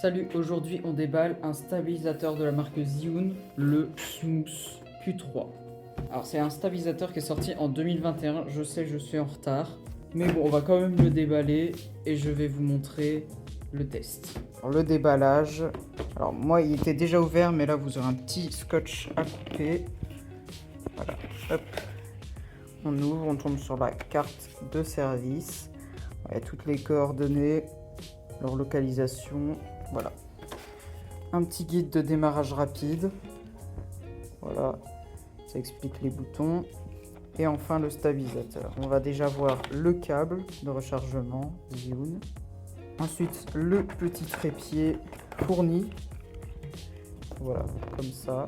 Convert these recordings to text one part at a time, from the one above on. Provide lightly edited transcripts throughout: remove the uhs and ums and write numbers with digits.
Salut, aujourd'hui on déballe un stabilisateur de la marque Zhiyun, le Smooth Q3. Alors c'est un stabilisateur qui est sorti en 2021, je sais je suis en retard, mais bon on va quand même le déballer et je vais vous montrer le test. Alors le déballage, alors moi il était déjà ouvert mais là vous aurez un petit scotch à couper. Voilà, hop, on ouvre, on tombe sur la carte de service, il y a toutes les coordonnées, leur localisation. Voilà, un petit guide de démarrage rapide, voilà, ça explique les boutons, et enfin le stabilisateur. On va déjà voir le câble de rechargement Zhiyun, ensuite le petit trépied fourni, voilà, comme ça.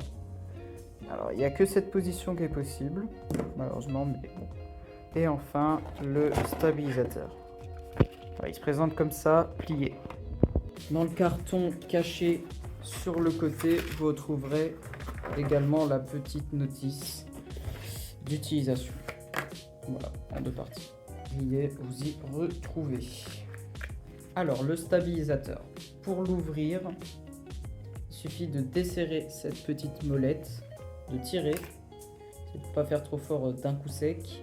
Alors il n'y a que cette position qui est possible, malheureusement, mais bon. Et enfin le stabilisateur. Alors, il se présente comme ça, plié. Dans le carton caché sur le côté, vous retrouverez également la petite notice d'utilisation. Voilà, en deux parties. Vous y retrouvez. Alors, le stabilisateur. Pour l'ouvrir, il suffit de desserrer cette petite molette, de tirer, pour ne pas faire trop fort d'un coup sec,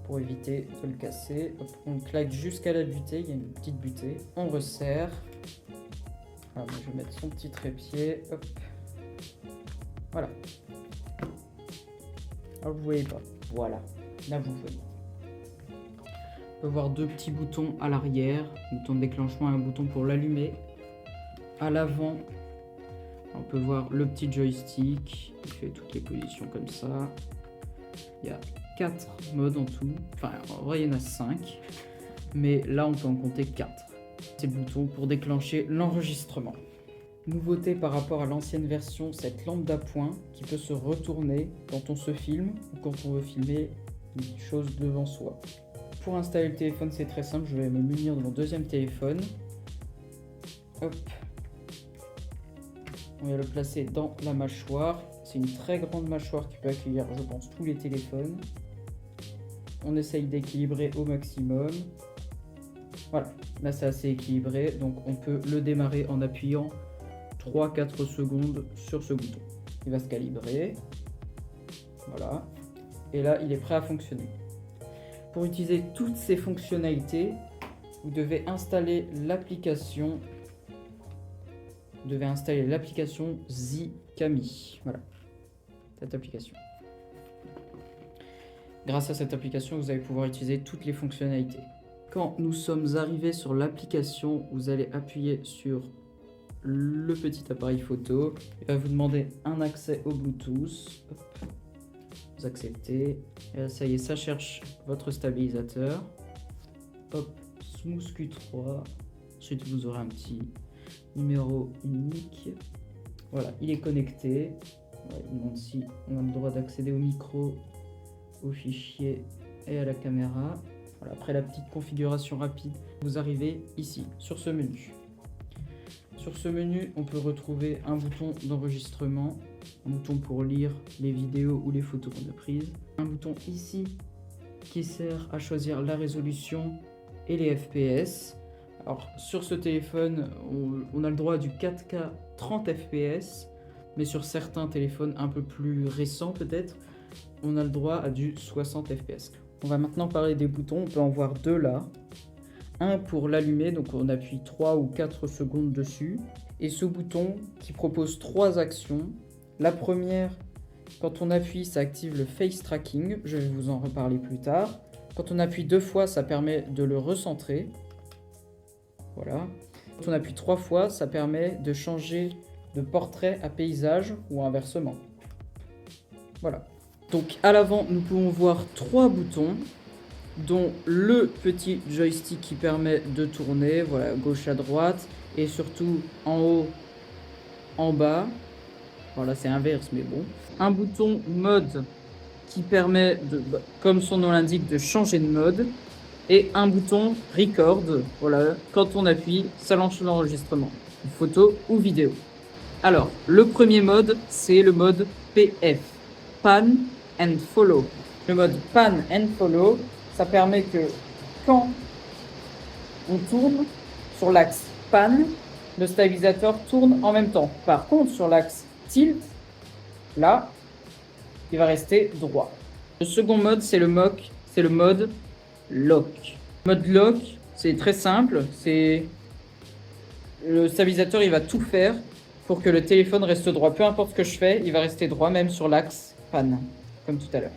pour éviter de le casser. Hop, on claque jusqu'à la butée, il y a une petite butée. On resserre. Alors, je vais mettre son petit trépied. Hop. Voilà. Alors vous voyez pas. Voilà. Là vous voyez. On peut voir deux petits boutons à l'arrière, un bouton de déclenchement et un bouton pour l'allumer. À l'avant, on peut voir le petit joystick. Il fait toutes les positions comme ça. Il y a 4 modes en tout. Enfin, en vrai, il y en a 5. Mais là, on peut en compter 4. Ces boutons pour déclencher l'enregistrement. Nouveauté par rapport à l'ancienne version, cette lampe d'appoint qui peut se retourner quand on se filme ou quand on veut filmer une chose devant soi. Pour installer le téléphone, c'est très simple. Je vais me munir de mon deuxième téléphone. Hop. On va le placer dans la mâchoire. C'est une très grande mâchoire qui peut accueillir, je pense, tous les téléphones. On essaye d'équilibrer au maximum. Voilà, là c'est assez équilibré, donc on peut le démarrer en appuyant 3-4 secondes sur ce bouton. Il va se calibrer. Voilà. Et là, il est prêt à fonctionner. Pour utiliser toutes ces fonctionnalités, vous devez installer l'application. Zikami. Voilà, cette application. Grâce à cette application, vous allez pouvoir utiliser toutes les fonctionnalités. Quand nous sommes arrivés sur l'application, vous allez appuyer sur le petit appareil photo. Il va vous demander un accès au Bluetooth. Hop. Vous acceptez. Et là, ça y est, ça cherche votre stabilisateur. Hop, Smooth Q3. Ensuite, vous aurez un petit numéro unique. Voilà, il est connecté. Voilà, il demande si on a le droit d'accéder au micro, au fichier et à la caméra. Voilà, après la petite configuration rapide, vous arrivez ici, sur ce menu. Sur ce menu, on peut retrouver un bouton d'enregistrement, un bouton pour lire les vidéos ou les photos qu'on a prises, un bouton ici qui sert à choisir la résolution et les FPS. Alors sur ce téléphone, on a le droit du 4K 30 FPS, mais sur certains téléphones un peu plus récents peut-être, on a le droit à du 60 FPS. On va maintenant parler des boutons, on peut en voir deux là. Un pour l'allumer, donc on appuie 3 ou 4 secondes dessus. Et ce bouton qui propose 3 actions. La première, quand on appuie, ça active le face tracking, je vais vous en reparler plus tard. Quand on appuie 2 fois, ça permet de le recentrer. Voilà. Quand on appuie 3 fois, ça permet de changer de portrait à paysage ou inversement. Voilà. Donc à l'avant, nous pouvons voir 3 boutons, dont le petit joystick qui permet de tourner, voilà, gauche à droite, et surtout en haut, en bas. Voilà, c'est inverse, mais bon. Un bouton mode qui permet, comme son nom l'indique, de changer de mode. Et un bouton record, voilà, quand on appuie, ça lance l'enregistrement, photo ou vidéo. Alors, le premier mode, c'est le mode PF, Pan and Follow. Le mode Pan and Follow, ça permet que quand on tourne sur l'axe Pan, le stabilisateur tourne en même temps. Par contre, sur l'axe tilt, là, il va rester droit. Le second mode, c'est le mode lock. Le mode lock, c'est très simple. C'est le stabilisateur, il va tout faire pour que le téléphone reste droit. Peu importe ce que je fais, il va rester droit, même sur l'axe panne, comme tout à l'heure.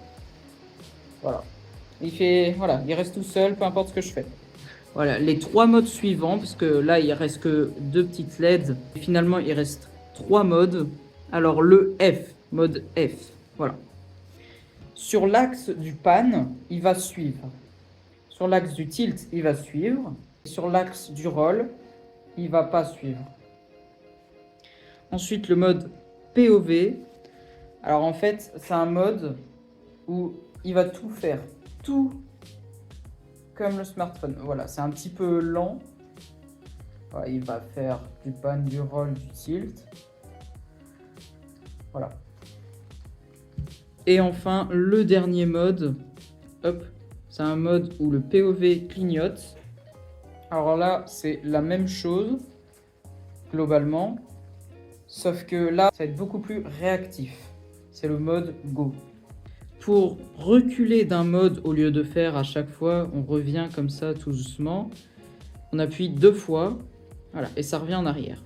Voilà. Il reste tout seul, peu importe ce que je fais. Voilà, les 3 modes suivants, parce que là, il reste que 2 petites LED. Et finalement, il reste 3 modes. Alors, le F, mode F, voilà. Sur l'axe du pan, il va suivre. Sur l'axe du tilt, il va suivre. Sur l'axe du roll, il va pas suivre. Ensuite, le mode POV. Alors, en fait, c'est un mode où il va tout faire. Tout comme le smartphone. Voilà, c'est un petit peu lent. Voilà, il va faire du pan, du roll, du tilt. Voilà. Et enfin, le dernier mode, hop, c'est un mode où le POV clignote. Alors là, c'est la même chose, globalement, sauf que là, ça va être beaucoup plus réactif. C'est le mode Go. Pour reculer d'un mode, au lieu de faire à chaque fois, on revient comme ça tout doucement. On appuie 2 fois, voilà, et ça revient en arrière.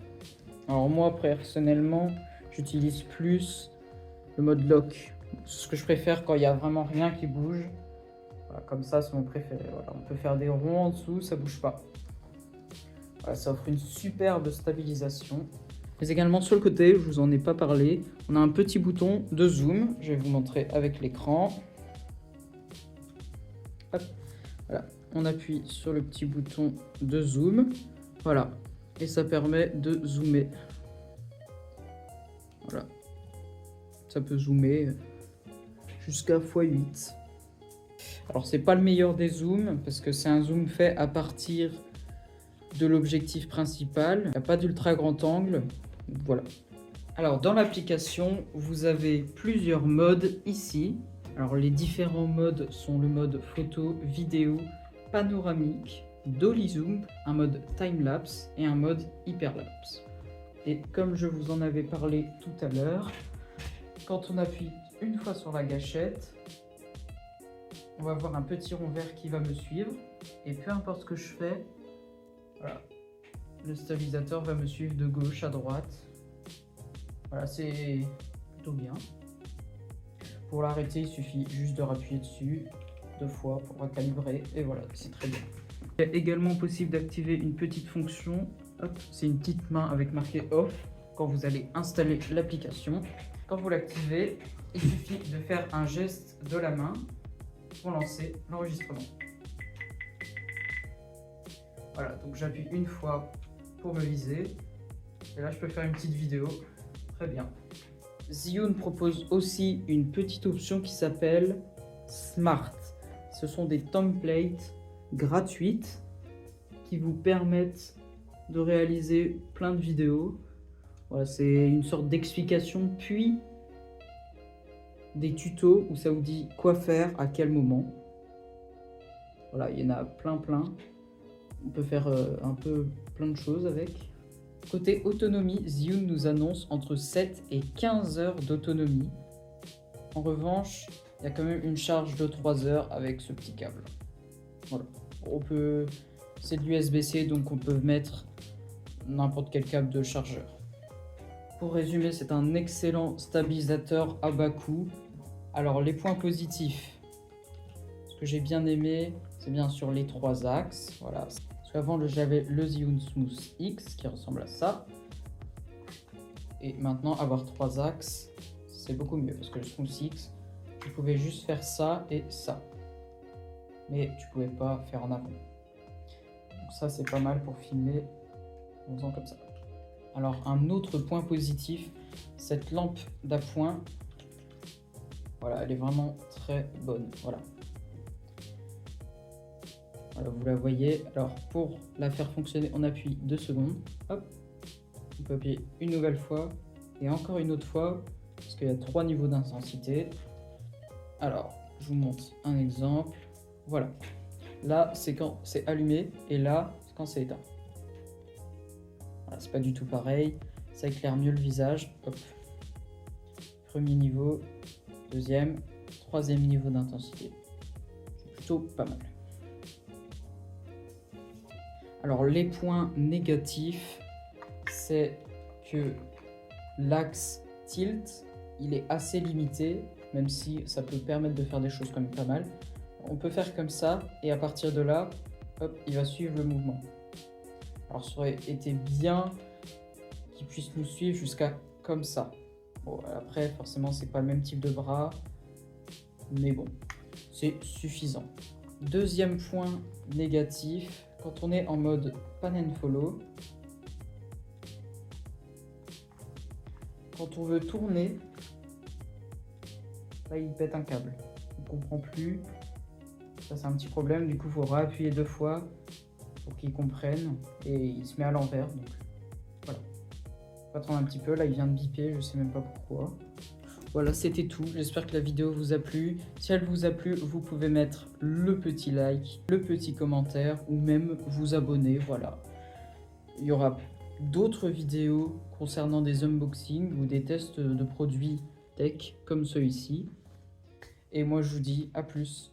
Alors moi, personnellement, j'utilise plus le mode lock. C'est ce que je préfère quand il n'y a vraiment rien qui bouge. Voilà, comme ça, c'est mon préféré. Voilà, on peut faire des ronds en dessous, ça bouge pas. Voilà, ça offre une superbe stabilisation. Mais également sur le côté, je vous en ai pas parlé, on a un petit bouton de zoom. Je vais vous montrer avec l'écran. Hop, voilà, on appuie sur le petit bouton de zoom. Voilà, et ça permet de zoomer. Voilà, ça peut zoomer jusqu'à x8. Alors c'est pas le meilleur des zooms parce que c'est un zoom fait à partir de l'objectif principal. Il n'y a pas d'ultra grand angle. Voilà. Alors dans l'application, vous avez plusieurs modes ici. Alors les différents modes sont le mode photo, vidéo, panoramique, dolly zoom, un mode time-lapse et un mode hyperlapse. Et comme je vous en avais parlé tout à l'heure, quand on appuie une fois sur la gâchette, on va voir un petit rond vert qui va me suivre. Et peu importe ce que je fais, voilà, le stabilisateur va me suivre de gauche à droite. Voilà, c'est plutôt bien. Pour l'arrêter, il suffit juste de rappuyer dessus 2 fois pour recalibrer. Et voilà, c'est très bien. Il est également possible d'activer une petite fonction. C'est une petite main avec marqué off quand vous allez installer l'application. Quand vous l'activez, il suffit de faire un geste de la main pour lancer l'enregistrement. Voilà, donc j'appuie une fois pour me viser. Et là, je peux faire une petite vidéo. Très bien. Zhiyun propose aussi une petite option qui s'appelle Smart. Ce sont des templates gratuites qui vous permettent de réaliser plein de vidéos. Voilà, c'est une sorte d'explication, puis des tutos où ça vous dit quoi faire à quel moment. Voilà, il y en a plein. On peut faire un peu plein de choses avec. Côté autonomie, Zhiyun nous annonce entre 7 et 15 heures d'autonomie. En revanche, il y a quand même une charge de 3 heures avec ce petit câble. Voilà. C'est de l'USB-C, donc on peut mettre n'importe quel câble de chargeur. Pour résumer, c'est un excellent stabilisateur à bas coût. Alors les points positifs, ce que j'ai bien aimé, c'est bien sûr les 3 axes. Voilà. Parce qu'avant j'avais le Zhiyun Smooth X qui ressemble à ça. Et maintenant avoir 3 axes, c'est beaucoup mieux. Parce que le Smooth X, tu pouvais juste faire ça et ça. Mais tu pouvais pas faire en avant. Donc ça c'est pas mal pour filmer en faisant comme ça. Alors un autre point positif, cette lampe d'appoint. Voilà, elle est vraiment très bonne. Voilà. Voilà, vous la voyez. Alors, pour la faire fonctionner, on appuie 2 secondes. Hop. On peut appuyer une nouvelle fois et encore une autre fois, parce qu'il y a 3 niveaux d'intensité. Alors, je vous montre un exemple. Voilà. Là, c'est quand c'est allumé et là, c'est quand c'est éteint. Voilà. Voilà, c'est pas du tout pareil. Ça éclaire mieux le visage. Hop. Premier niveau, deuxième, troisième niveau d'intensité. C'est plutôt pas mal. Alors les points négatifs, c'est que l'axe tilt, il est assez limité, même si ça peut permettre de faire des choses quand même pas mal. On peut faire comme ça, et à partir de là, hop, il va suivre le mouvement. Alors ça aurait été bien qu'il puisse nous suivre jusqu'à comme ça. Bon, après, forcément, c'est pas le même type de bras, mais bon, c'est suffisant. Deuxième point négatif, quand on est en mode pan and follow, quand on veut tourner, là il pète un câble. On ne comprend plus. Ça c'est un petit problème, du coup il faut réappuyer 2 fois pour qu'il comprenne et il se met à l'envers. Donc voilà. On va attendre un petit peu, là il vient de biper, je sais même pas pourquoi. Voilà, c'était tout. J'espère que la vidéo vous a plu. Si elle vous a plu, vous pouvez mettre le petit like, le petit commentaire ou même vous abonner. Voilà. Il y aura d'autres vidéos concernant des unboxings ou des tests de produits tech comme celui-ci. Et moi, je vous dis à plus.